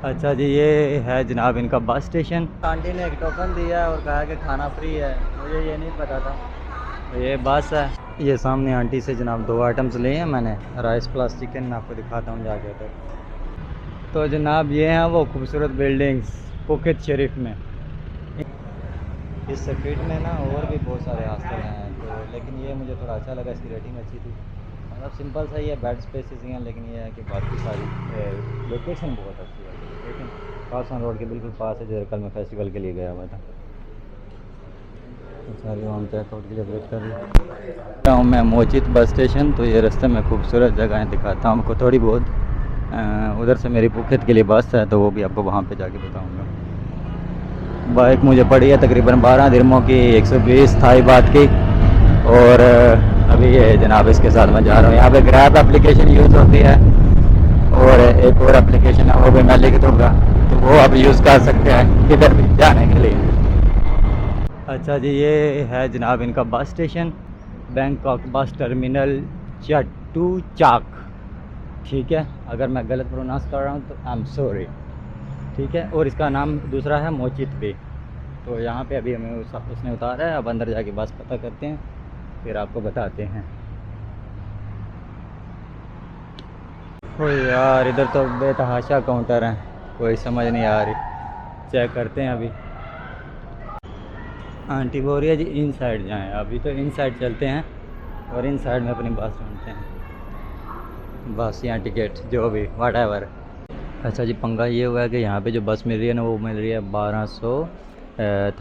अच्छा जी, ये है जनाब इनका बस स्टेशन। आंटी ने एक टोकन दिया है और कहा कि खाना फ्री है, मुझे ये नहीं पता था। तो ये बस है। ये सामने आंटी से जनाब 2 आइटम्स लिए हैं मैंने, राइस प्लस चिकन। मैं आपको दिखाता हूँ जाके तो जनाब ये हैं वो खूबसूरत बिल्डिंग्स पुकेत शरीफ में। इस स्ट्रीट में ना और भी बहुत सारे हॉस्टल हैं, तो लेकिन ये मुझे थोड़ा अच्छा लगा, इसकी रेटिंग अच्छी थी। मतलब सिंपल सा ही है, बेड स्पेसिस ही हैं, लेकिन ये है कि बाकी सारी लोकेशन बहुत अच्छी है। लेकिन कासन रोड के बिल्कुल पास है, जैसे कल मैं फेस्टिवल के लिए गया हुआ था। सारी हम चेकआउट के लिए वेट कर रही हूँ मैं मोचित बस स्टेशन। तो ये रास्ते में खूबसूरत जगहें दिखाता हूँ आपको थोड़ी बहुत। उधर से मेरी पुकेत के लिए बस है, तो वो भी आपको वहाँ पे जाके बताऊँगा। बाइक मुझे पड़ी है तकरीबन 12 दिरहमों की, 120 थाई बात की। और अभी ये जनाब इसके साथ मैं जा रहा हूँ। यहाँ पे ग्रैब एप्लीकेशन यूज़ होती है, और एक और एप्लीकेशन है वो भी मैं लिख दूँगा, तो वो आप यूज़ कर सकते हैं किधर भी जाने के लिए। अच्छा जी, ये है जनाब इनका bus station, Bangkok bus terminal Chatuchak. ठीक है, अगर मैं गलत प्रोनाउंस कर रहा हूँ तो आई एम सॉरी। ठीक है, और इसका नाम दूसरा है मोचित बे। तो यहाँ पे अभी हमें उसने उतारा है, अब अंदर जाके बस पता करते हैं, फिर आपको बताते हैं। ओ यार, इधर तो बेतहाशा काउंटर हैं, कोई समझ नहीं आ रही। चेक करते हैं अभी। आंटी बोल रही है जी इन साइड जाएँ, अभी तो इन साइड चलते हैं और इन साइड में अपनी बस ढूंढते हैं। बस या टिकट जो भी वाट एवर। अच्छा जी, पंगा ये हुआ है कि यहाँ पे जो बस मिल रही है ना, वो मिल रही है 1200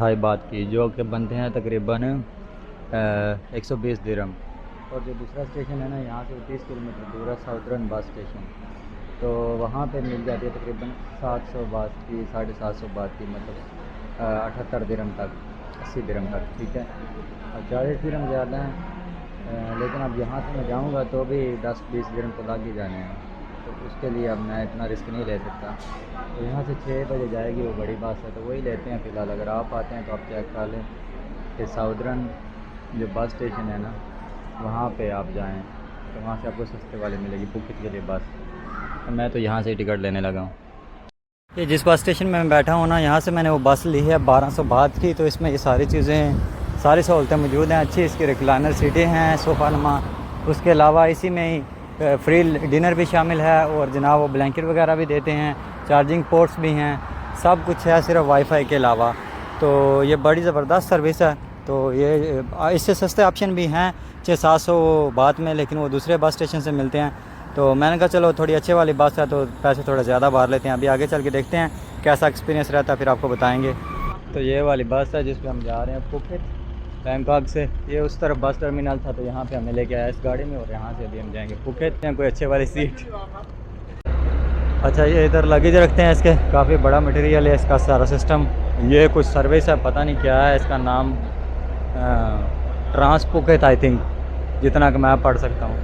थाई बात की, जो कि बनते हैं तकरीबन 120 दिरहम। और जो दूसरा स्टेशन है ना, यहाँ से 30 किलोमीटर दूर है, साउदर्न बस स्टेशन। तो वहाँ पे मिल जाती है तकरीबन 700 बात की, 750 बात की, मतलब 78 दिरहम तक, 80 दिरहम तक। ठीक है, अब 40 दिरहम ज़्यादा हैं, लेकिन अब यहाँ से मैं जाऊँगा तो भी 10-20 दिरहम तो लग ही जाने हैं। तो उसके लिए अब मैं इतना रिस्क नहीं ले सकता। तो यहाँ से 6 बजे जाएगी वो बड़ी बस है, तो वही लेते हैं फ़िलहाल। अगर आप आते हैं तो आप चेक कर लें कि साउदर्न जो बस स्टेशन है ना, वहाँ पे आप जाएं, तो वहाँ से आपको सस्ते वाले मिलेगी पुकेत के लिए बस। तो मैं तो यहाँ से ही टिकट लेने लगा हूँ। ये जिस बस स्टेशन में मैं बैठा हूँ ना, यहाँ से मैंने वो बस ली है 1200 बात की। तो इसमें ये सारी चीज़ें, सारी सहूलतें मौजूद हैं। अच्छी इसकी रिक्लाइनर सीटें हैं, सोफ़ा नुमा। उसके अलावा इसी में ही फ्री डिनर भी शामिल है, और जनाब वो ब्लैंकेट वगैरह भी देते हैं, चार्जिंग पोर्ट्स भी हैं, सब कुछ है सिर्फ वाईफाई के अलावा। तो ये बड़ी ज़बरदस्त सर्विस है। तो ये इससे सस्ते ऑप्शन भी हैं 600-700 बात में, लेकिन वो दूसरे बस स्टेशन से मिलते हैं। तो मैंने कहा चलो थोड़ी अच्छे वाली बस है, तो पैसे थोड़ा ज़्यादा भर लेते हैं। अभी आगे चल के देखते हैं कैसा एक्सपीरियंस रहता है, फिर आपको बताएँगे। तो ये वाली बस है जिस पे हम जा रहे हैं पुकेत बैंकॉक से। ये उस तरफ बस टर्मिनल था, तो यहाँ पे हमें लेके आया इस गाड़ी में, और यहाँ से अभी हम जाएंगे पुकेत। कोई अच्छे वाली सीट। अच्छा, ये इधर लगेज रखते हैं इसके, काफ़ी बड़ा मटेरियल है इसका सारा सिस्टम। ये कुछ सर्विस है, पता नहीं क्या है इसका नाम, ट्रांस पुकेत आई थिंक, जितना कि मैं पढ़ सकता हूँ।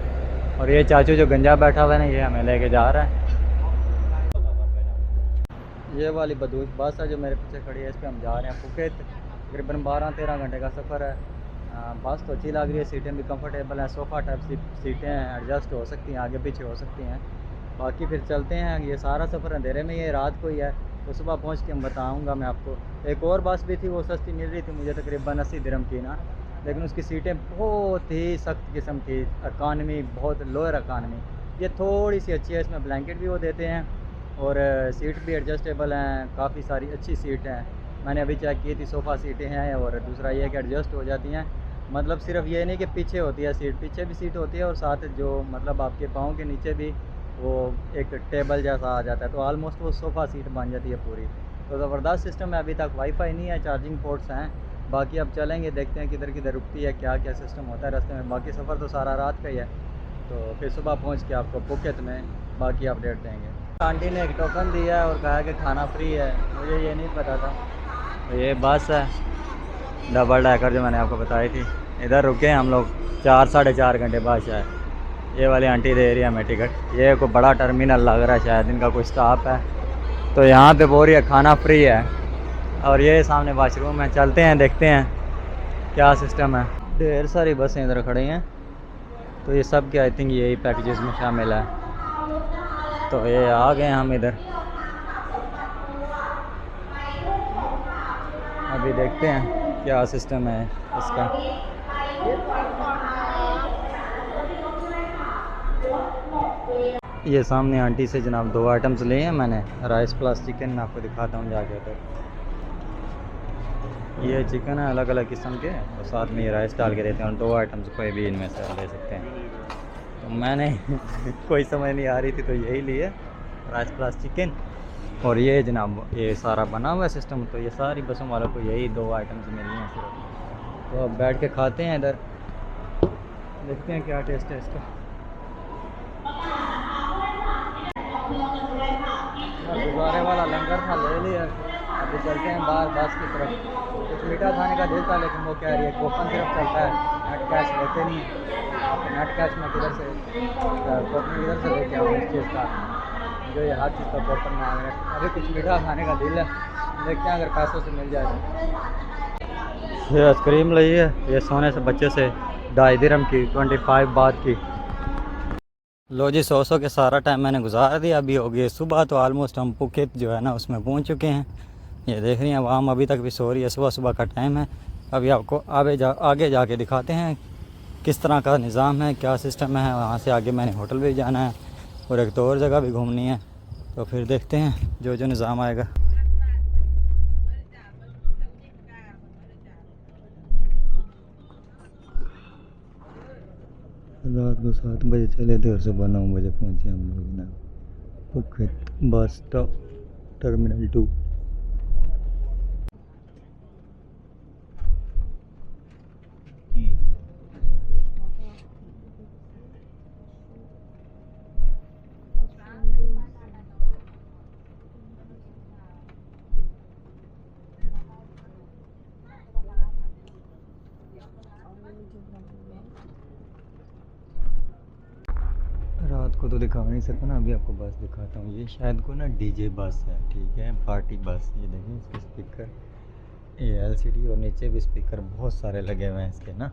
और ये चाचू जो गंजा बैठा हुआ है ना, ये हमें लेके जा रहा है। ये वाली बदूश बस है जो मेरे पीछे खड़ी है, इस पर हम जा रहे हैं पुकेत। तकरीबन 12-13 घंटे का सफ़र है। बस तो अच्छी लग रही है, सीटें भी कंफर्टेबल हैं, सोफ़ा टाइप सीटें हैं, एडजस्ट हो सकती हैं, आगे पीछे हो सकती हैं। बाकी फिर चलते हैं। ये सारा सफ़र अंधेरे में, ये रात को ही है, तो सुबह पहुंच के हम बताऊंगा मैं आपको। एक और बस भी थी, वो सस्ती मिल रही थी मुझे, तकरीबन 80 दिरहम की ना, लेकिन उसकी सीटें बहुत ही सख्त किस्म की, अकानमी, बहुत लोअर अकानमी। ये थोड़ी सी अच्छी है, इसमें ब्लैंकेट भी वो देते हैं, और सीट भी एडजस्टेबल हैं, काफ़ी सारी अच्छी सीट हैं। मैंने अभी चेक की थी, सोफ़ा सीटें हैं, और दूसरा ये कि एडजस्ट हो जाती हैं। मतलब सिर्फ ये नहीं कि पीछे होती है सीट, पीछे भी सीट होती है, और साथ जो मतलब आपके पाँव के नीचे भी वो एक टेबल जैसा आ जाता है, तो आलमोस्ट वो सोफ़ा सीट बन जाती है पूरी। तो ज़बरदस्त सिस्टम है। अभी तक वाईफाई नहीं है, चार्जिंग पोर्ट्स हैं। बाकी अब चलेंगे, देखते हैं किधर किधर रुकती है, क्या क्या सिस्टम होता है रास्ते में। बाकी सफ़र तो सारा रात का ही है, तो फिर सुबह पहुंच के आपको पुकेत में बाकी अपडेट देंगे। आंटी ने एक टोकन दिया है और कहा कि खाना फ्री है, मुझे ये नहीं पता था। तो ये बस है डबल डैकर जो मैंने आपको बताई थी। इधर रुके हैं हम लोग 4-4.5 घंटे बाद शायद। ये वाली आंटी दे रही है हमें टिकट। ये कोई बड़ा टर्मिनल लग रहा है, शायद इनका कोई स्टाफ है। तो यहाँ पे बोल रही है खाना फ्री है, और ये सामने वाशरूम है। चलते हैं, देखते हैं क्या सिस्टम है। ढेर सारी बसें इधर खड़ी हैं, तो ये सब के आई थिंक यही पैकेजेस में शामिल है। तो ये आ गए हम इधर। अभी देखते हैं क्या सिस्टम है इसका। ये सामने आंटी से जनाब 2 आइटम्स लिए हैं मैंने, राइस प्लस चिकन। मैं आपको दिखाता हूँ जाके उधर। ये चिकन है अलग अलग किस्म के, और साथ में ये राइस डाल के देते हैं, और 2 आइटम्स कोई भी इनमें से ले सकते हैं। तो मैंने कोई समझ नहीं आ रही थी तो यही लिए, राइस प्लस चिकन। और ये जनाब ये सारा बना हुआ है सिस्टम। तो ये सारी बसों वालों को यही 2 आइटम्स मिली हैं सिर्फ। तो अब बैठ के खाते हैं इधर, देखते हैं क्या टेस्ट है इसका। गुब्बारे वाला लंगर था, ले लिया। अभी चलते हैं बाहर बस की तरफ। कुछ मीठा खाने का दिल था, लेकिन वो कह रही है कूपन सिर्फ चलता है, नेट कैश लेते नहीं है। नेट कैश में किधर से कूपन किधर से लेके आऊँ इस चीज़ का, जो ये हर चीज़ का कूपन मांग रहे हैं। अभी कुछ मीठा खाने का दिल है, देखते हैं अगर पैसों से मिल जाए। ये आइसक्रीम ली है, ये सोने से बच्चे से 2.5 दिरहम की, 25 बात की। लो जी, 100 के सारा टाइम मैंने गुजार दिया। अभी हो गई सुबह, तो आलमोस्ट हम पुकेत जो है ना उसमें पहुंच चुके हैं। ये देख रही हैं आवाम अभी तक भी सो रही है, सुबह सुबह का टाइम है। अभी आपको आगे जाके दिखाते हैं किस तरह का निज़ाम है, क्या सिस्टम है। वहाँ से आगे मैंने होटल भी जाना है और एक तो और जगह भी घूमनी है। तो फिर देखते हैं जो जो निज़ाम आएगा। रात को 7 बजे चले थे और सुबह 9 बजे पहुँचे हम लोग ना पुकेत बस स्टॉप टर्मिनल 2। रात को तो दिखा नहीं सकता ना, अभी आपको बस दिखाता हूँ। ये शायद को ना डीजे बस है, ठीक है, पार्टी बस। ये देखिए इसके स्पीकर, ये एलसीडी, और नीचे भी स्पीकर बहुत सारे लगे हुए हैं इसके ना।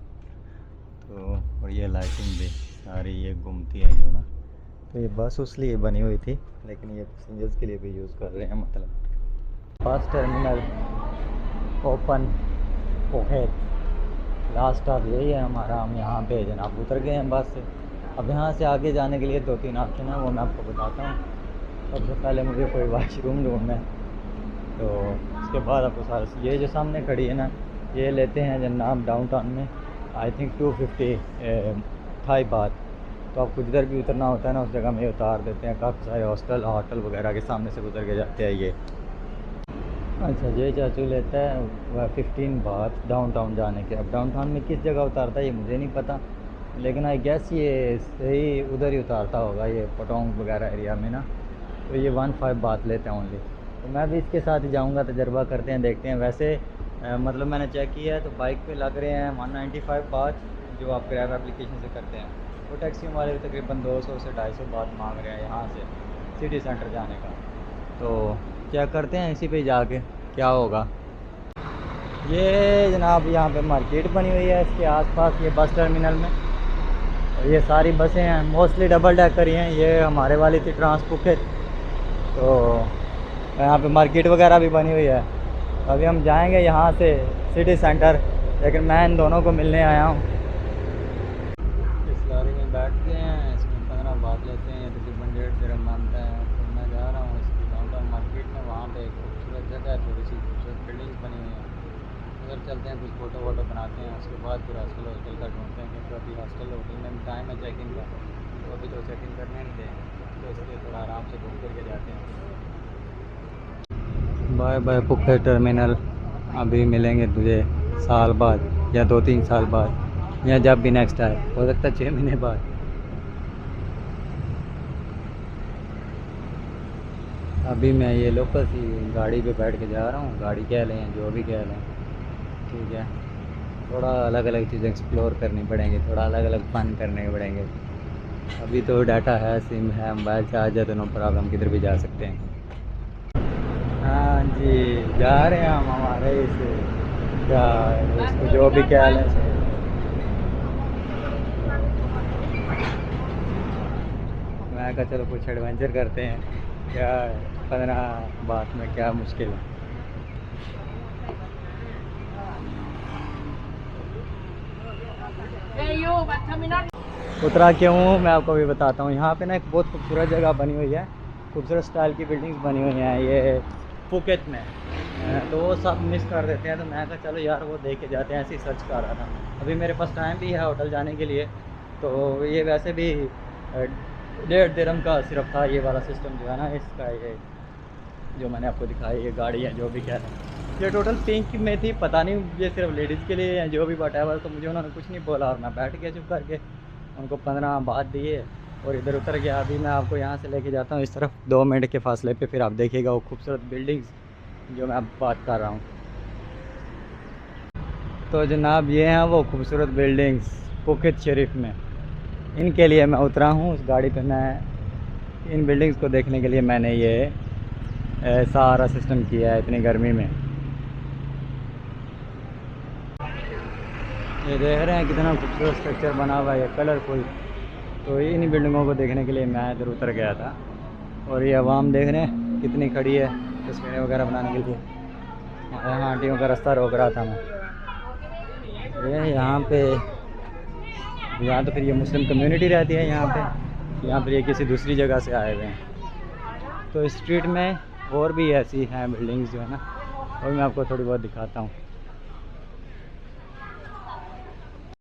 तो और ये लाइटिंग भी सारी ये घूमती है जो ना। तो ये बस उस लिए बनी हुई थी, लेकिन ये पैसेंजर्स के लिए भी यूज़ कर रहे हैं। मतलब bus terminal open Phuket, last stop यही है हमारा। हम यहाँ पे जनाब उतर गए हैं बस से। अब यहाँ से आगे जाने के लिए 2-3 ऑप्शन है, वो मैं आपको बताता हूँ। सबसे पहले मुझे कोई वाशरूम ढूंढना है, तो उसके बाद आपको सारा ये जो सामने खड़ी है ना, ये लेते हैं जनाब डाउनटाउन में आई थिंक 250 थाई बात। तो आपको जिधर भी उतरना होता है ना उस जगह में उतार देते हैं। काफ़ी सारे होटल वगैरह के सामने से गुजर के जाते हैं ये। अच्छा, ये चाचू लेता है वह 15 बात डाउनटाउन जाने के। अब डाउनटाउन में किस जगह उतारता है ये मुझे नहीं पता, लेकिन आई गेस ये सही उधर ही उतारता होगा, ये पटोंग वगैरह एरिया में ना। तो ये 15 बात लेते हैं ओनली। तो मैं भी इसके साथ ही जाऊंगा, तजर्बा करते हैं, देखते हैं। वैसे मतलब मैंने चेक किया है तो बाइक पे लग रहे हैं 195 बात, जो आप ग्रैब एप्लीकेशन से करते हैं। वो टैक्सी वाले भी तकरीबन 200 से 250 बात मांग रहे हैं यहाँ से सिटी सेंटर जाने का। तो चेक करते हैं इसी पे जाके क्या होगा। ये जनाब यहाँ पे मार्केट बनी हुई है इसके आसपास, ये बस टर्मिनल में। और ये सारी बसें हैं, मोस्टली डबल डेकर ही हैं। ये हमारे वाली थी ट्रांसपुकेट। तो यहाँ पे मार्केट वगैरह भी बनी हुई है। अभी हम जाएंगे यहाँ से सिटी सेंटर, लेकिन मैं इन दोनों को मिलने आया हूँ। इस लॉरी में बैठते हैं, इसमें 15 बात लेते हैं, तकरीबन 1.5 दिरहम मांगता है। तो मैं जा रहा हूँ इसकी डाउनटाउन मार्केट में। वहाँ पे एक खूबसूरत जगह है, थोड़ी सी खूबसूरत बिल्डिंग बनी हुई है, उधर चलते हैं, कुछ फ़ोटो वोटो बनाते हैं। उसके बाद फिर हॉस्टल का ढूंढते हैं, क्योंकि अभी होटल में टाइम है चेक इन का, तो अभी तो चेक इन करने नहीं दें, तो इसलिए थोड़ा आराम से घूम करके जाते हैं। Bye bye Phuket terminal. अभी मिलेंगे तुझे साल बाद या 2-3 साल बाद, या जब भी नेक्स्ट आए, हो सकता है 6 महीने बाद। अभी मैं ये लोकल सी गाड़ी पे बैठ के जा रहा हूँ। गाड़ी कह लें जो भी कह लें, ठीक है। थोड़ा अलग अलग चीज़ें एक्सप्लोर करनी पड़ेंगी, थोड़ा अलग अलग फन करने पड़ेंगे। अभी तो डाटा है, सिम है, मोबाइल चार्ज है, तो नो प्रॉब्लम, किधर भी जा सकते हैं। हाँ जी, जा रहे हैं हम हमारे इसे क्या इसको जो भी कह लें। मैं कहा चलो कुछ एडवेंचर करते हैं, क्या 15 बात में क्या मुश्किल है। उतरा क्यों हूँ मैं आपको भी बताता हूँ। यहाँ पे ना एक बहुत खूबसूरत जगह बनी हुई है, खूबसूरत स्टाइल की बिल्डिंग्स बनी हुई हैं ये फुकेत में। तो वो सब मिस कर देते हैं, तो मैं कहा चलो यार वो देख के जाते हैं, ऐसे ही सर्च कर रहा था। अभी मेरे पास टाइम भी है होटल जाने के लिए, तो ये वैसे भी 1.5 दिरहम का सिर्फ था ये वाला सिस्टम जो है ना इसका। ये जो मैंने आपको दिखाई ये गाड़ी है जो भी कह रहे हैं, ये टोटल पिंक में थी, पता नहीं ये सिर्फ लेडीज़ के लिए है जो भी वटेवर। तो मुझे उन्होंने कुछ नहीं बोला और मैं बैठ गया चुप करके, उनको 15 बात दिए और इधर उतर गया। अभी मैं आपको यहाँ से लेके जाता हूँ इस तरफ 2 मिनट के फासले पे, फिर आप देखिएगा वो खूबसूरत बिल्डिंग्स जो मैं अब बात कर रहा हूँ। तो जनाब ये हैं वो खूबसूरत बिल्डिंग्स फुकेत शरीफ में, इनके लिए मैं उतरा हूँ उस गाड़ी पे। मैं इन बिल्डिंग्स को देखने के लिए मैंने ये सारा सिस्टम किया है इतनी गर्मी में। ये देख रहे हैं कितना खूबसूरत स्ट्रक्चर बना हुआ है, ये कलरफुल। तो इन बिल्डिंगों को देखने के लिए मैं इधर उतर गया था। और ये आवाम देख रहे हैं कितनी खड़ी है तस्वीरें वगैरह बनाने के लिए। यहाँ आंटियों का रास्ता रोक रहा था मैं। ये यहाँ पे यहाँ तो फिर ये मुस्लिम कम्युनिटी रहती है यहाँ पे, यहाँ पर ये किसी दूसरी जगह से आए हुए हैं। तो इस स्ट्रीट में और भी ऐसी हैं बिल्डिंग्स जो है ना, और मैं आपको थोड़ी बहुत दिखाता हूँ।